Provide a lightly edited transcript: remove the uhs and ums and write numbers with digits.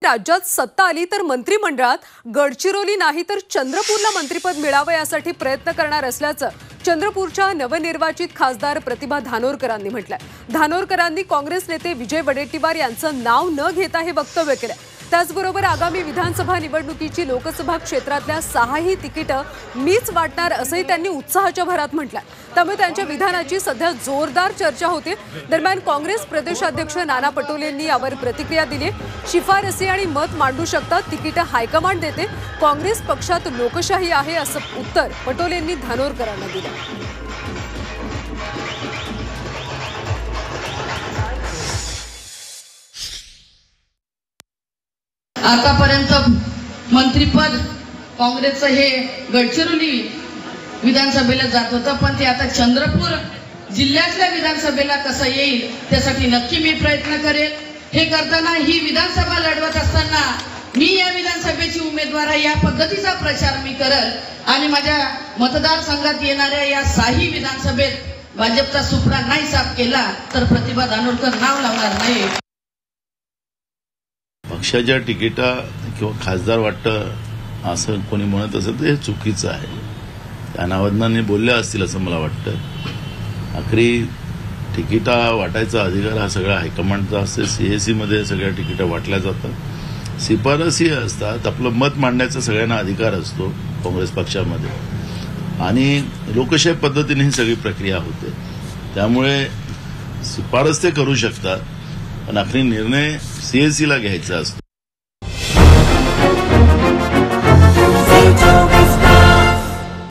राज्यात सत्ता आली तर मंत्रिमंडळात गडचिरोली नाही तर चंद्रपूरला मंत्रिपद मिळावं यासाठी प्रयत्न करणार असल्याचं चंद्रपूरच्या नवनिर्वाचित खासदार प्रतिभा धानोरकरांनी म्हटलंय। धानोरकरांनी काँग्रेस नेते विजय वडेट्टीवार यांचं नाव न घेता हे वक्तव्य केलं। त्याचबरोबर आगामी विधानसभा निवडणुकीची लोकसभा क्षेत्रातल्या 6ही तिकीटं मीच वाटणार असंही त्यांनी उत्साहाच्या भरात म्हटलंय। त्यामुळे त्यांच्या विधानाची सध्या जोरदार चर्चा होते। दरम्यान काँग्रेस प्रदेशाध्यक्ष नाना पटोलेंनी यावर प्रतिक्रिया दिली। शिफारसी आणि मत मांडू शकतात, तिकीटं हायकमांड देते, काँग्रेस पक्षात लोकशाही आहे असं उत्तर पटोलेंनी धानोरकरांना दिलं। आतापर्यंत मंत्रिपद काँग्रेसचं हे गडचिरोली विधानसभेला जात होतं, पण ते आता चंद्रपूर जिल्ह्यातल्या विधानसभेला कसं येईल त्यासाठी नक्की मी प्रयत्न करेल। हे करताना ही विधानसभा लढवत असताना मी या विधानसभेची उमेदवार आहे या पद्धतीचा प्रचार मी करल आणि माझ्या मतदारसंघात येणाऱ्या या 6ही विधानसभेत भाजपचा सुपडा नाही साफ केला तर प्रतिभा धानोरकर नाव लावणार नाही। पक्षाच्या तिकिटा किंवा खासदार वाटतं असं कोणी म्हणत असेल तर हे चुकीचं आहे। त्या नावाने बोलल्या असतील असं मला वाटतं। आखरी तिकिटा वाटायचा अधिकार हा सगळा हायकमांडचा असते। सीएसी मध्ये सगळ्या तिकिटा वाटल्या जातात, शिफारसी असतात, आपलं मत मांडण्याचा सगळ्यांना अधिकार असतो काँग्रेस पक्षामध्ये आणि लोकशाही पद्धतीने ही सगळी प्रक्रिया होते। त्यामुळे शिफारस ते करू शकतात, पण आखरी निर्णय सीएसीला घ्यायचा असतो।